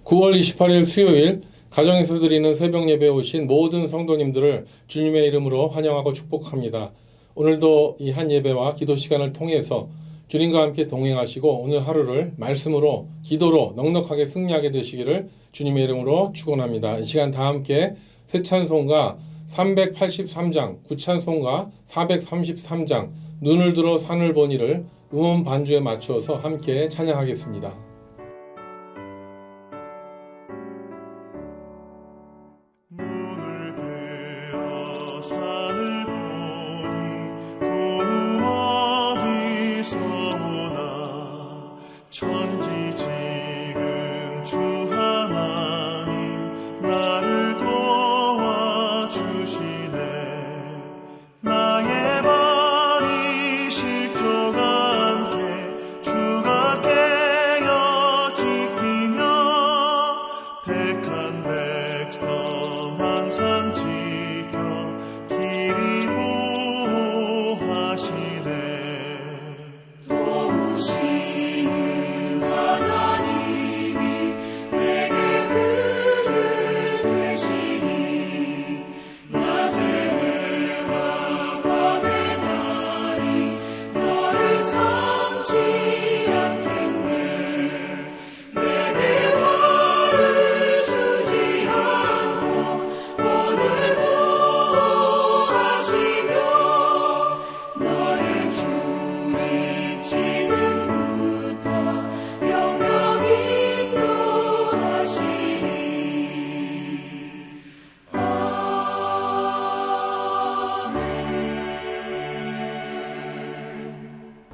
9월 28일 수요일 가정에서 드리는 새벽 예배에 오신 모든 성도님들을 주님의 이름으로 환영하고 축복합니다. 오늘도 이 한 예배와 기도 시간을 통해서 주님과 함께 동행하시고 오늘 하루를 말씀으로 기도로 넉넉하게 승리하게 되시기를 주님의 이름으로 축원합니다. 이 시간 다 함께 새 찬송가 383장, 구찬송가 433장 눈을 들어 산을 보니를 음원 반주에 맞추어서 함께 찬양하겠습니다.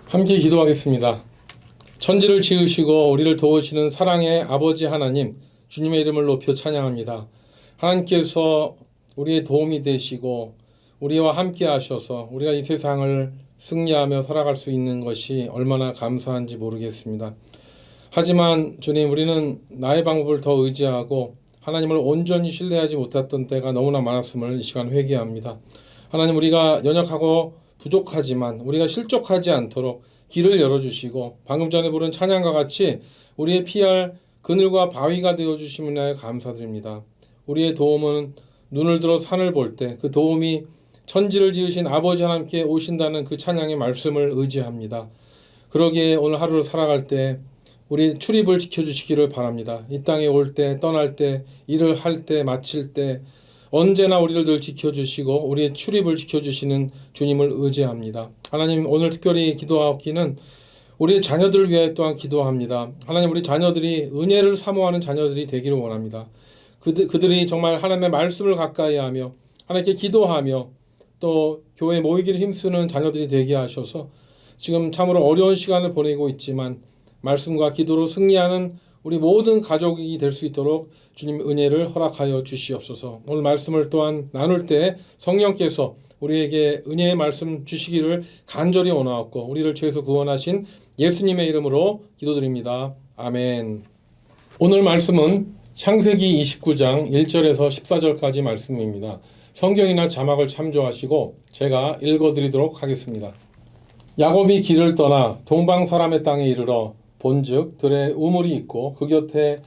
함께 기도하겠습니다. 천지를 지으시고 우리를 도우시는 사랑의 아버지 하나님, 주님의 이름을 높여 찬양합니다. 하나님께서 우리의 도움이 되시고 우리와 함께 하셔서 우리가 이 세상을 승리하며 살아갈 수 있는 것이 얼마나 감사한지 모르겠습니다. 하지만 주님, 우리는 나의 방법을 더 의지하고 하나님을 온전히 신뢰하지 못했던 때가 너무나 많았음을 이 시간 회개합니다. 하나님, 우리가 연약하고 부족하지만 우리가 실족하지 않도록 길을 열어주시고 방금 전에 부른 찬양과 같이 우리의 피할 그늘과 바위가 되어주심을 위하여 감사드립니다. 우리의 도움은 눈을 들어 산을 볼 때 그 도움이 천지를 지으신 아버지 하나님께 오신다는 그 찬양의 말씀을 의지합니다. 그러기에 오늘 하루를 살아갈 때 우리 출입을 지켜주시기를 바랍니다. 이 땅에 올 때, 떠날 때, 일을 할 때, 마칠 때 언제나 우리를 늘 지켜주시고 우리의 출입을 지켜주시는 주님을 의지합니다. 하나님, 오늘 특별히 기도하기는 우리의 자녀들을 위하여 또한 기도합니다. 하나님, 우리 자녀들이 은혜를 사모하는 자녀들이 되기를 원합니다. 그들이 정말 하나님의 말씀을 가까이 하며 하나님께 기도하며 또 교회에 모이기를 힘쓰는 자녀들이 되게 하셔서 지금 참으로 어려운 시간을 보내고 있지만 말씀과 기도로 승리하는 우리 모든 가족이 될 수 있도록 주님 은혜를 허락하여 주시옵소서. 오늘 말씀을 또한 나눌 때 성령께서 우리에게 은혜의 말씀 주시기를 간절히 원하옵고 우리를 죄에서 구원하신 예수님의 이름으로 기도드립니다. 아멘. 오늘 말씀은 창세기 29장 1절에서 14절까지 말씀입니다. 성경이나 자막을 참조하시고 제가 읽어드리도록 하겠습니다. 야곱이 길을 떠나 동방 사람의 땅에 이르러 본즉 들에 우물이 있고 그 곁에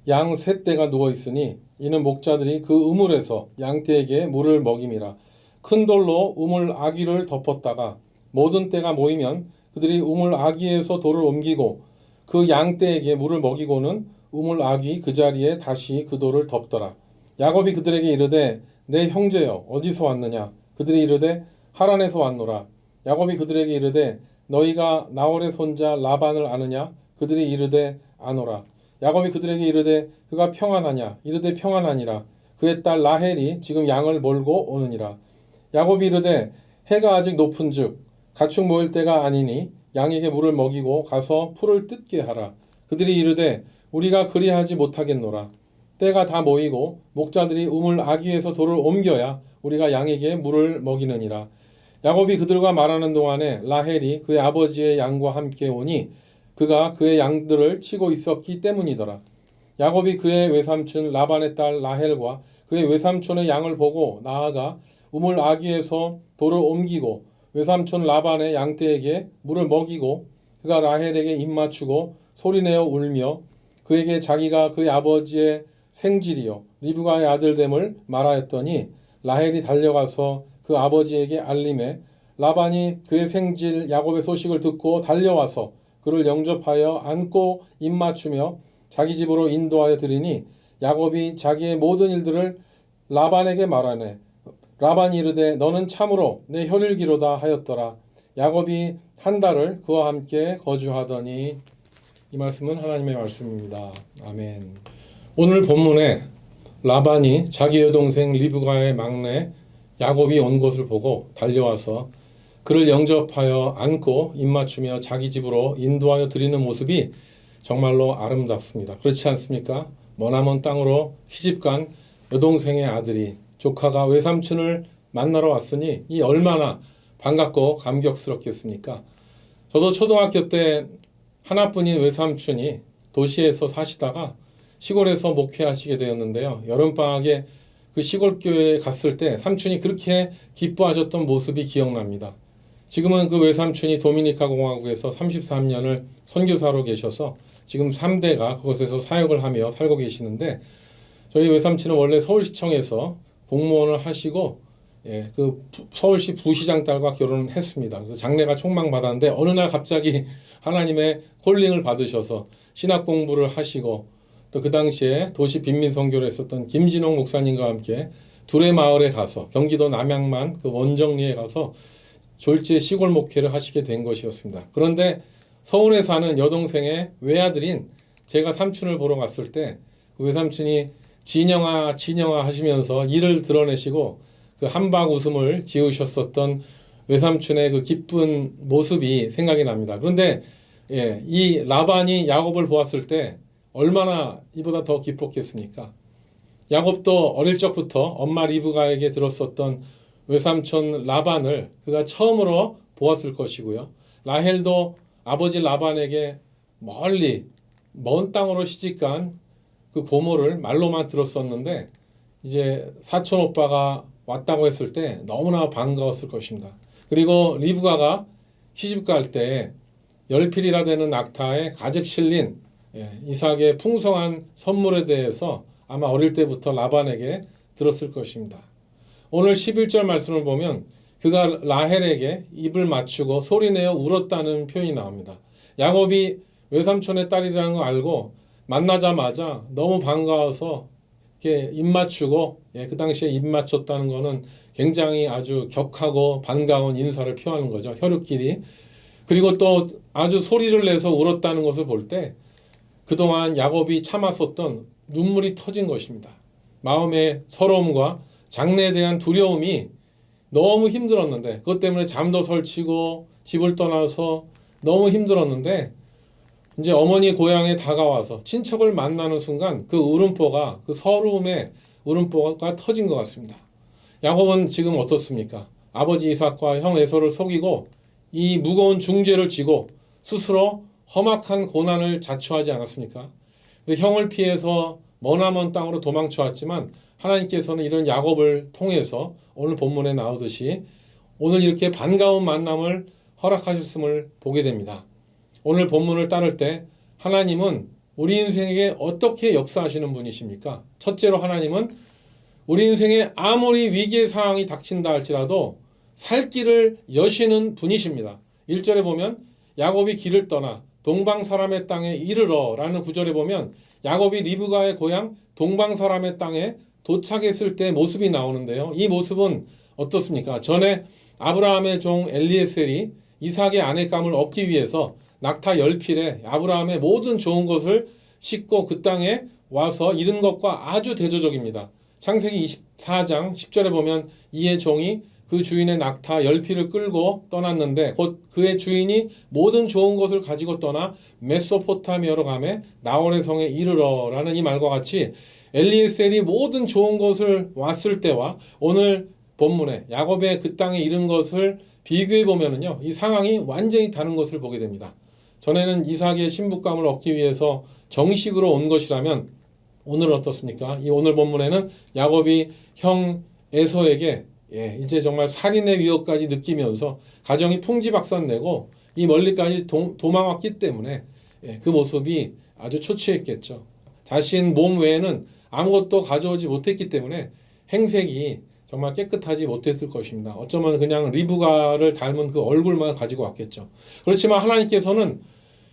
양 세 떼가 누워 있으니 이는 목자들이 그 우물에서 양떼에게 물을 먹임이라. 큰 돌로 우물 아귀를 덮었다가 모든 떼가 모이면 그들이 우물 아귀에서 돌을 옮기고 그 양떼에게 물을 먹이고는 우물 아귀 그 자리에 다시 그 돌을 덮더라. 야곱이 그들에게 이르되 내 형제여 어디서 왔느냐? 그들이 이르되 하란에서 왔노라. 야곱이 그들에게 이르되 너희가 나홀의 손자 라반을 아느냐? 그들이 이르되 아노라. 야곱이 그들에게 이르되 그가 평안하냐? 이르되 평안하니라. 그의 딸 라헬이 지금 양을 몰고 오느니라. 야곱이 이르되 해가 아직 높은즉 가축 모일 때가 아니니 양에게 물을 먹이고 가서 풀을 뜯게 하라. 그들이 이르되 우리가 그리하지 못하겠노라. 때가 다 모이고 목자들이 우물 아귀에서 돌을 옮겨야 우리가 양에게 물을 먹이느니라. 야곱이 그들과 말하는 동안에 라헬이 그의 아버지의 양과 함께 오니 그가 그의 양들을 치고 있었기 때문이더라. 야곱이 그의 외삼촌 라반의 딸 라헬과 그의 외삼촌의 양을 보고 나아가 우물 아귀에서 돌을 옮기고 외삼촌 라반의 양떼에게 물을 먹이고 그가 라헬에게 입맞추고 소리내어 울며 그에게 자기가 그의 아버지의 생질이요 리브가의 아들됨을 말하였더니 라헬이 달려가서 그 아버지에게 알림해 라반이 그의 생질 야곱의 소식을 듣고 달려와서 그를 영접하여 안고 입맞추며 자기 집으로 인도하여 드리니 야곱이 자기의 모든 일들을 라반에게 말하네. 라반이 이르되 너는 참으로 내 혈일기로다 하였더라. 야곱이 한 달을 그와 함께 거주하더니. 이 말씀은 하나님의 말씀입니다. 아멘. 오늘 본문에 라반이 자기 여동생 리브가의 막내 야곱이 온 것을 보고 달려와서 그를 영접하여 안고 입맞추며 자기 집으로 인도하여 드리는 모습이 정말로 아름답습니다. 그렇지 않습니까? 머나먼 땅으로 시집간 여동생의 아들이 조카가 외삼촌을 만나러 왔으니 이 얼마나 반갑고 감격스럽겠습니까? 저도 초등학교 때 하나뿐인 외삼촌이 도시에서 사시다가 시골에서 목회하시게 되었는데요. 여름방학에 그 시골교회에 갔을 때 삼촌이 그렇게 기뻐하셨던 모습이 기억납니다. 지금은 그 외삼촌이 도미니카 공화국에서 33년을 선교사로 계셔서 지금 3대가 그곳에서 사역을 하며 살고 계시는데 저희 외삼촌은 원래 서울시청에서 공무원을 하시고 그 서울시 부시장 딸과 결혼을 했습니다. 그래서 장래가 촉망받았는데 어느 날 갑자기 하나님의 콜링을 받으셔서 신학 공부를 하시고 또 그 당시에 도시 빈민 선교를 했었던 김진홍 목사님과 함께 두레마을에 가서 경기도 남양만 그 원정리에 가서 졸지에 시골 목회를 하시게 된 것이었습니다. 그런데 서울에 사는 여동생의 외아들인 제가 삼촌을 보러 갔을 때 그 외삼촌이 진영아 진영아 하시면서 이를 드러내시고 그 한박 웃음을 지으셨었던 외삼촌의 그 기쁜 모습이 생각이 납니다. 그런데 이 라반이 야곱을 보았을 때 얼마나 이보다 더 기뻤겠습니까? 야곱도 어릴 적부터 엄마 리브가에게 들었었던 외삼촌 라반을 그가 처음으로 보았을 것이고요. 라헬도 아버지 라반에게 멀리 먼 땅으로 시집간 그 고모를 말로만 들었었는데 이제 사촌 오빠가 왔다고 했을 때 너무나 반가웠을 것입니다. 그리고 리브가가 시집갈 때 열필이라 되는 낙타에 가득 실린 이삭의 풍성한 선물에 대해서 아마 어릴 때부터 라반에게 들었을 것입니다. 오늘 11절 말씀을 보면 그가 라헬에게 입을 맞추고 소리내어 울었다는 표현이 나옵니다. 야곱이 외삼촌의 딸이라는 거 알고 만나자마자 너무 반가워서 이렇게 입 맞추고 그 당시에 입 맞췄다는 거는 굉장히 아주 격하고 반가운 인사를 표하는 거죠. 혈육끼리. 그리고 또 아주 소리를 내서 울었다는 것을 볼 때 그동안 야곱이 참았었던 눈물이 터진 것입니다. 마음의 서러움과 장래에 대한 두려움이 너무 힘들었는데 그것 때문에 잠도 설치고 집을 떠나서 너무 힘들었는데 이제 어머니 고향에 다가와서 친척을 만나는 순간 그 울음보가 그 서러움의 울음보가 터진 것 같습니다. 야곱은 지금 어떻습니까? 아버지 이삭과 형 에서를 속이고 이 무거운 중죄를 지고 스스로 험악한 고난을 자초하지 않았습니까? 형을 피해서 머나먼 땅으로 도망쳐 왔지만 하나님께서는 이런 야곱을 통해서 오늘 본문에 나오듯이 오늘 이렇게 반가운 만남을 허락하셨음을 보게 됩니다. 오늘 본문을 따를 때 하나님은 우리 인생에게 어떻게 역사하시는 분이십니까? 첫째로 하나님은 우리 인생에 아무리 위기의 상황이 닥친다 할지라도 살 길을 여시는 분이십니다. 1절에 보면 야곱이 길을 떠나 동방 사람의 땅에 이르러 라는 구절에 보면 야곱이 리브가의 고향 동방 사람의 땅에 도착했을 때 모습이 나오는데요. 이 모습은 어떻습니까? 전에 아브라함의 종 엘리에셀이 이삭의 아내감을 얻기 위해서 낙타 10필에 아브라함의 모든 좋은 것을 싣고 그 땅에 와서 이른 것과 아주 대조적입니다. 창세기 24장 10절에 보면 이의 종이 그 주인의 낙타 10필을 끌고 떠났는데 곧 그의 주인이 모든 좋은 것을 가지고 떠나 메소포타미아로 가매 나홀의 성에 이르러 라는 이 말과 같이 엘리에셀이 모든 좋은 것을 왔을 때와 오늘 본문에 야곱의 그 땅에 이른 것을 비교해 보면은요, 이 상황이 완전히 다른 것을 보게 됩니다. 전에는 이삭의 신부감을 얻기 위해서 정식으로 온 것이라면 오늘은 어떻습니까? 이 오늘 본문에는 야곱이 형 에서에게 이제 정말 살인의 위협까지 느끼면서 가정이 풍지박산내고 이 멀리까지 도망왔기 때문에 그 모습이 아주 초췌했겠죠. 자신 몸 외에는 아무것도 가져오지 못했기 때문에 행색이 정말 깨끗하지 못했을 것입니다. 어쩌면 그냥 리브가를 닮은 그 얼굴만 가지고 왔겠죠. 그렇지만 하나님께서는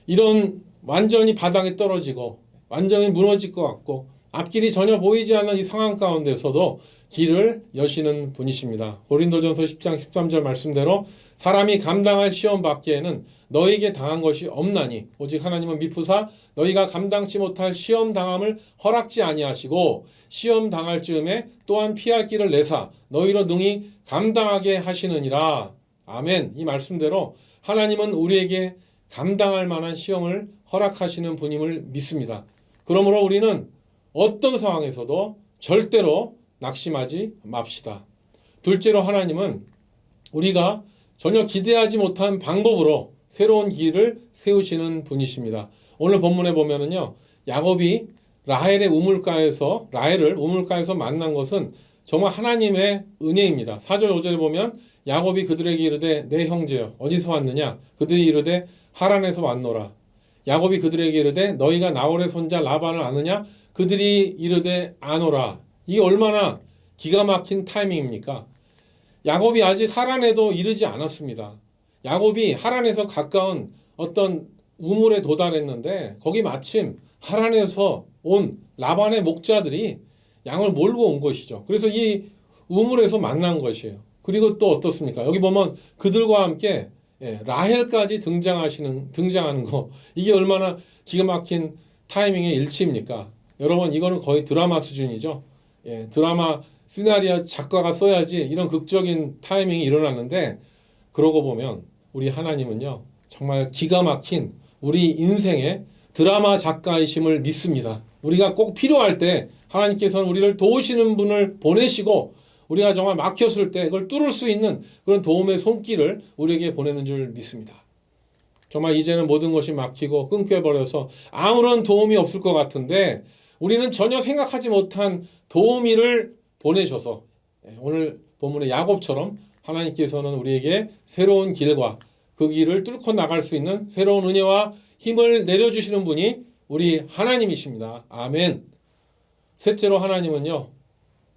이런 완전히 바닥에 떨어지고 완전히 무너질 것 같고 앞길이 전혀 보이지 않는 이 상황 가운데서도 길을 여시는 분이십니다. 고린도전서 10장 13절 말씀대로 사람이 감당할 시험 받기에는 너에게 당한 것이 없나니 오직 하나님은 미쁘사 너희가 감당치 못할 시험 당함을 허락지 아니하시고 시험 당할 즈음에 또한 피할 길을 내사 너희로 능히 감당하게 하시느니라. 아멘. 이 말씀대로 하나님은 우리에게 감당할 만한 시험을 허락하시는 분임을 믿습니다. 그러므로 우리는 어떤 상황에서도 절대로 낙심하지 맙시다. 둘째로 하나님은 우리가 전혀 기대하지 못한 방법으로 새로운 길을 세우시는 분이십니다. 오늘 본문에 보면은요, 야곱이 라헬을 우물가에서 만난 것은 정말 하나님의 은혜입니다. 4절 5절에 보면 야곱이 그들에게 이르되 내 형제여 어디서 왔느냐 그들이 이르되 하란에서 왔노라. 야곱이 그들에게 이르되 너희가 나홀의 손자 라반을 아느냐 그들이 이르되 아노라. 이게 얼마나 기가 막힌 타이밍입니까? 야곱이 아직 하란에도 이르지 않았습니다. 야곱이 하란에서 가까운 어떤 우물에 도달했는데 거기 마침 하란에서 온 라반의 목자들이 양을 몰고 온 것이죠. 그래서 이 우물에서 만난 것이에요. 그리고 또 어떻습니까? 여기 보면 그들과 함께 라헬까지 등장하는 거, 이게 얼마나 기가 막힌 타이밍의 일치입니까? 여러분, 이거는 거의 드라마 수준이죠. 드라마 시나리오 작가가 써야지 이런 극적인 타이밍이 일어났는데, 그러고 보면 우리 하나님은요 정말 기가 막힌 우리 인생의 드라마 작가이심을 믿습니다. 우리가 꼭 필요할 때 하나님께서는 우리를 도우시는 분을 보내시고 우리가 정말 막혔을 때 그걸 뚫을 수 있는 그런 도움의 손길을 우리에게 보내는 줄 믿습니다. 정말 이제는 모든 것이 막히고 끊겨버려서 아무런 도움이 없을 것 같은데 우리는 전혀 생각하지 못한 도우미를 보내셔서 오늘 본문의 야곱처럼 하나님께서는 우리에게 새로운 길과 그 길을 뚫고 나갈 수 있는 새로운 은혜와 힘을 내려주시는 분이 우리 하나님이십니다. 아멘. 셋째로 하나님은요,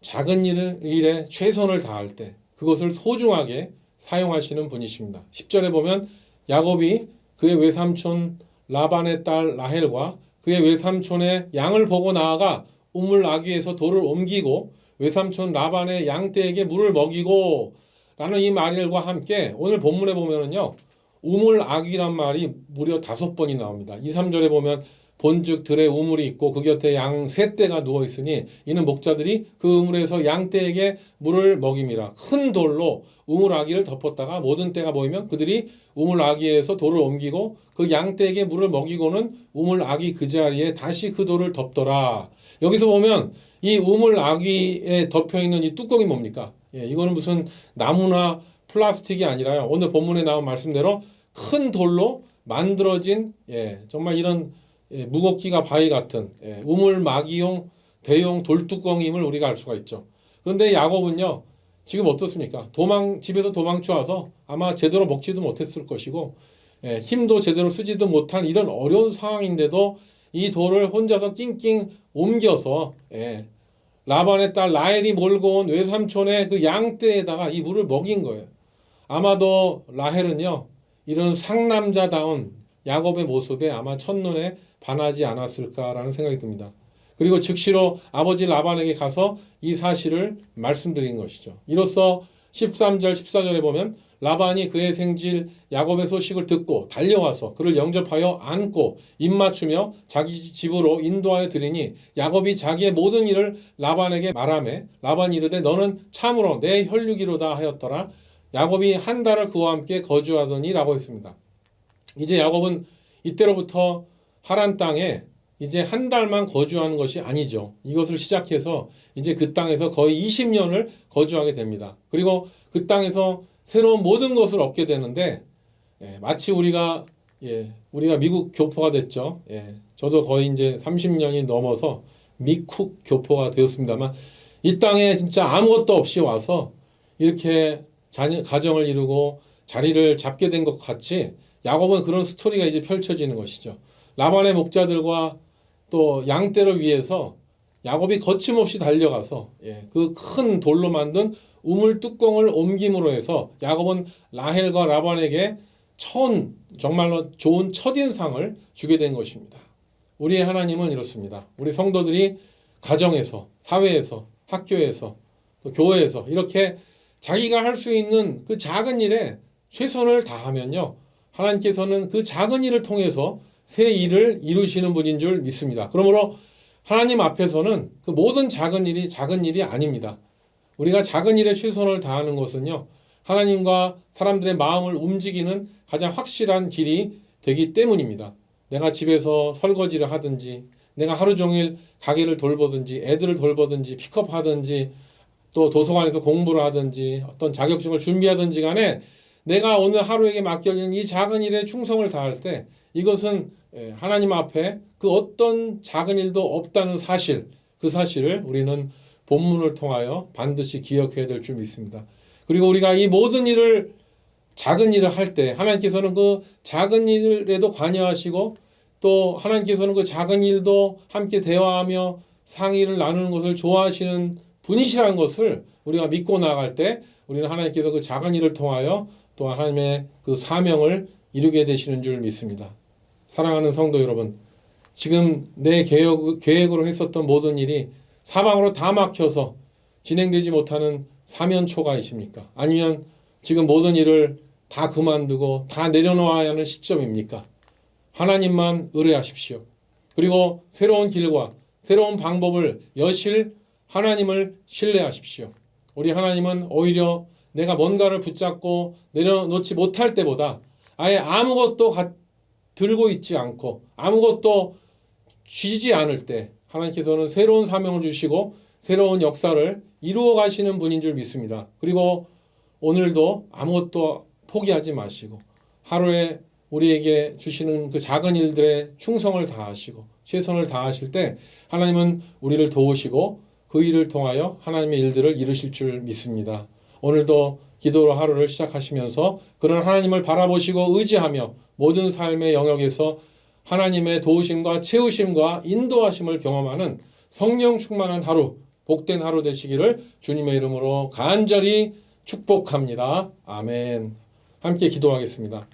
작은 일에 최선을 다할 때 그것을 소중하게 사용하시는 분이십니다. 10절에 보면 야곱이 그의 외삼촌 라반의 딸 라헬과 그의 외삼촌의 양을 보고 나아가 우물 아귀에서 돌을 옮기고 외삼촌 라반의 양떼에게 물을 먹이고 라는 이 말과 함께 오늘 본문에 보면은요, 우물 아귀란 말이 무려 5번이 나옵니다. 2, 3절에 보면 본즉 들에 우물이 있고 그 곁에 양 세 떼가 누워 있으니 이는 목자들이 그 우물에서 양떼에게 물을 먹임이라. 큰 돌로 우물 아귀를 덮었다가 모든 떼가 모이면 그들이 우물 아귀에서 돌을 옮기고 그 양떼에게 물을 먹이고는 우물 아귀 그 자리에 다시 그 돌을 덮더라. 여기서 보면 이 우물 아귀에 덮여 있는 이 뚜껑이 뭡니까? 이거는 무슨 나무나 플라스틱이 아니라요. 오늘 본문에 나온 말씀대로 큰 돌로 만들어진 정말 이런 무겁기가 바위 같은 우물 마기용 대용 돌뚜껑임을 우리가 알 수가 있죠. 그런데 야곱은요 지금 어떻습니까? 집에서 도망쳐 와서 아마 제대로 먹지도 못했을 것이고 힘도 제대로 쓰지도 못한 이런 어려운 상황인데도 이 돌을 혼자서 낑낑 옮겨서 라반의 딸 라헬이 몰고 온 외삼촌의 그 양떼에다가 이 물을 먹인 거예요. 아마도 라헬은요 이런 상남자다운 야곱의 모습에 아마 첫눈에 반하지 않았을까라는 생각이 듭니다. 그리고 즉시로 아버지 라반에게 가서 이 사실을 말씀드린 것이죠. 이로써 13절 14절에 보면 라반이 그의 생질 야곱의 소식을 듣고 달려와서 그를 영접하여 안고 입맞추며 자기 집으로 인도하여 드리니 야곱이 자기의 모든 일을 라반에게 말하매 라반이 이르되 너는 참으로 내 혈육이로다 하였더라. 야곱이 한 달을 그와 함께 거주하더니라고 했습니다. 이제 야곱은 이때로부터 하란 땅에 이제 한 달만 거주하는 것이 아니죠. 이것을 시작해서 이제 그 땅에서 거의 20년을 거주하게 됩니다. 그리고 그 땅에서 새로운 모든 것을 얻게 되는데 마치 우리가 미국 교포가 됐죠. 저도 거의 이제 30년이 넘어서 미쿡 교포가 되었습니다만 이 땅에 진짜 아무것도 없이 와서 이렇게 가정을 이루고 자리를 잡게 된 것 같이 야곱은 그런 스토리가 이제 펼쳐지는 것이죠. 라반의 목자들과 또 양떼를 위해서 야곱이 거침없이 달려가서 그 큰 돌로 만든 우물 뚜껑을 옮김으로 해서 야곱은 라헬과 라반에게 정말로 좋은 첫인상을 주게 된 것입니다. 우리의 하나님은 이렇습니다. 우리 성도들이 가정에서, 사회에서, 학교에서, 또 교회에서 이렇게 자기가 할 수 있는 그 작은 일에 최선을 다하면요, 하나님께서는 그 작은 일을 통해서 새 일을 이루시는 분인 줄 믿습니다. 그러므로 하나님 앞에서는 그 모든 작은 일이 아닙니다. 우리가 작은 일에 최선을 다하는 것은요, 하나님과 사람들의 마음을 움직이는 가장 확실한 길이 되기 때문입니다. 내가 집에서 설거지를 하든지, 내가 하루 종일 가게를 돌보든지, 애들을 돌보든지, 픽업하든지, 또 도서관에서 공부를 하든지, 어떤 자격증을 준비하든지 간에 내가 오늘 하루에게 맡겨진 이 작은 일에 충성을 다할 때 이것은 하나님 앞에 그 어떤 작은 일도 없다는 사실, 그 사실을 우리는 본문을 통하여 반드시 기억해야 될 줄 믿습니다. 그리고 우리가 이 모든 일을 작은 일을 할 때 하나님께서는 그 작은 일에도 관여하시고 또 하나님께서는 그 작은 일도 함께 대화하며 상의를 나누는 것을 좋아하시는 분이시라는 것을 우리가 믿고 나아갈 때 우리는 하나님께서 그 작은 일을 통하여 또 하나님의 그 사명을 이루게 되시는 줄 믿습니다. 사랑하는 성도 여러분, 지금 내 계획으로 했었던 모든 일이 사방으로 다 막혀서 진행되지 못하는 사면초가이십니까? 아니면 지금 모든 일을 다 그만두고 다 내려놓아야 하는 시점입니까? 하나님만 의뢰하십시오. 그리고 새로운 길과 새로운 방법을 여실 하나님을 신뢰하십시오. 우리 하나님은 오히려 내가 뭔가를 붙잡고 내려놓지 못할 때보다 아예 아무것도 들고 있지 않고 아무것도 쥐지 않을 때 하나님께서는 새로운 사명을 주시고 새로운 역사를 이루어 가시는 분인 줄 믿습니다. 그리고 오늘도 아무것도 포기하지 마시고 하루에 우리에게 주시는 그 작은 일들에 충성을 다하시고 최선을 다하실 때 하나님은 우리를 도우시고 그 일을 통하여 하나님의 일들을 이루실 줄 믿습니다. 오늘도 기도로 하루를 시작하시면서 그런 하나님을 바라보시고 의지하며 모든 삶의 영역에서 하나님의 도우심과 채우심과 인도하심을 경험하는 성령 충만한 하루, 복된 하루 되시기를 주님의 이름으로 간절히 축복합니다. 아멘. 함께 기도하겠습니다.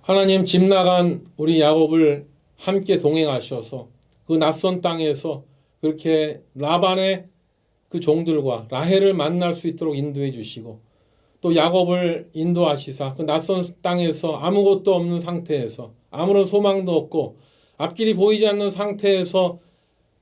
하나님, 집 나간 우리 야곱을 함께 동행하셔서 그 낯선 땅에서 그렇게 라반의 그 종들과 라헬을 만날 수 있도록 인도해 주시고 또 야곱을 인도하시사 그 낯선 땅에서 아무것도 없는 상태에서 아무런 소망도 없고 앞길이 보이지 않는 상태에서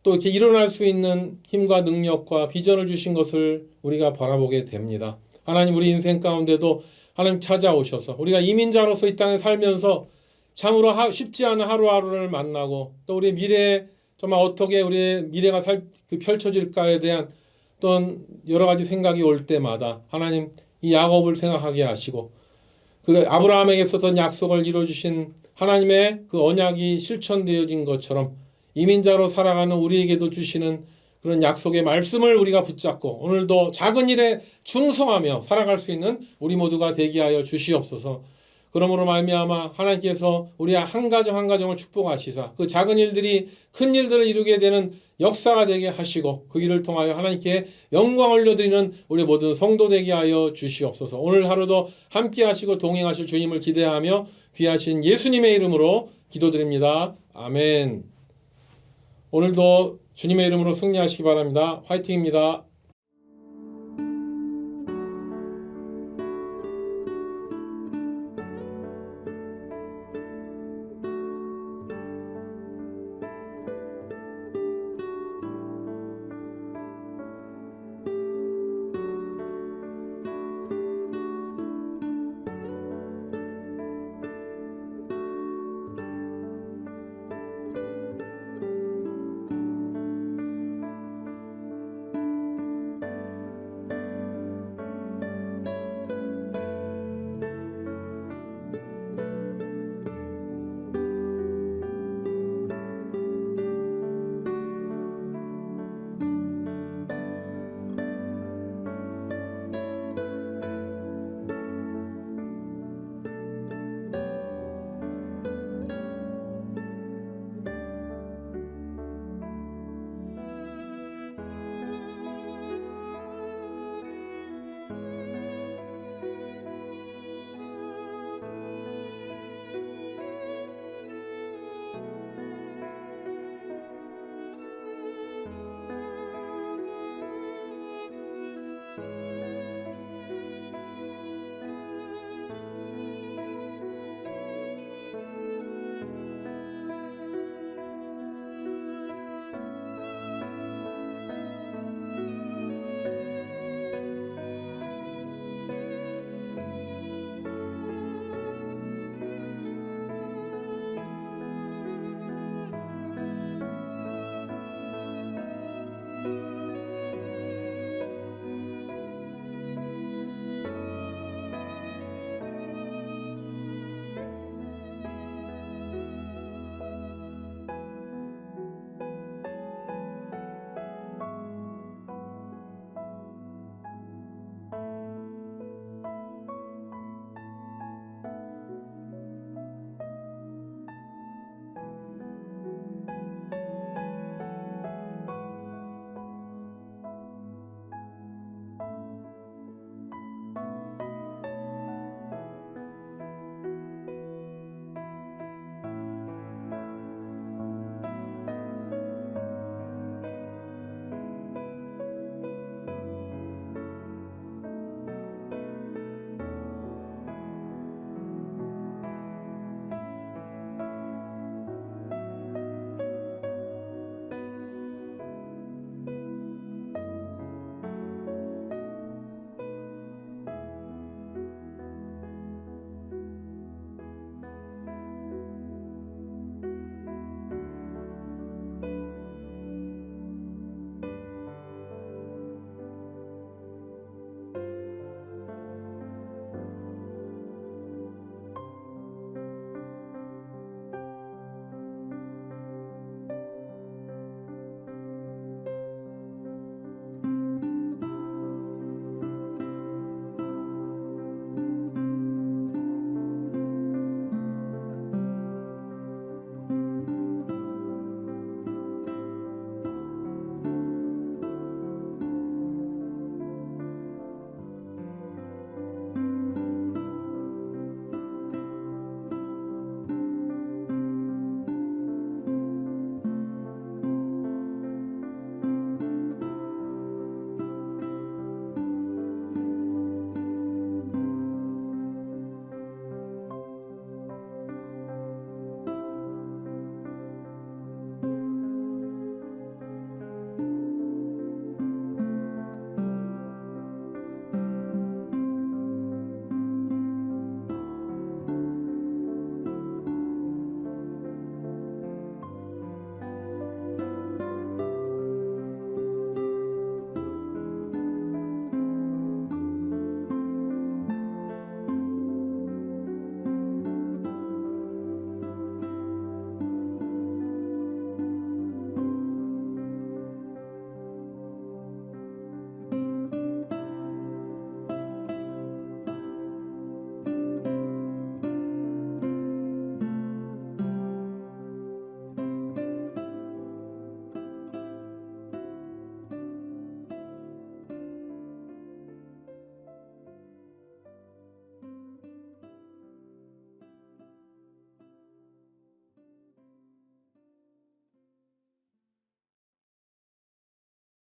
또 이렇게 일어날 수 있는 힘과 능력과 비전을 주신 것을 우리가 바라보게 됩니다. 하나님, 우리 인생 가운데도 하나님 찾아오셔서 우리가 이민자로서 이 땅에 살면서 참으로 쉽지 않은 하루하루를 만나고 또 우리의 미래에 정말 어떻게 우리의 미래가 펼쳐질까에 대한 어떤 여러 가지 생각이 올 때마다 하나님 이 야곱을 생각하게 하시고 그 아브라함에게 썼던 약속을 이루어주신 하나님의 그 언약이 실천되어진 것처럼 이민자로 살아가는 우리에게도 주시는 그런 약속의 말씀을 우리가 붙잡고 오늘도 작은 일에 충성하며 살아갈 수 있는 우리 모두가 되게 하여 주시옵소서. 그러므로 말미암아 하나님께서 우리 한 가정 한 가정을 축복하시사 그 작은 일들이 큰 일들을 이루게 되는 역사가 되게 하시고 그 일을 통하여 하나님께 영광을 올려드리는 우리 모든 성도 되게 하여 주시옵소서. 오늘 하루도 함께 하시고 동행하실 주님을 기대하며 귀하신 예수님의 이름으로 기도드립니다. 아멘. 오늘도 주님의 이름으로 승리하시기 바랍니다. 화이팅입니다.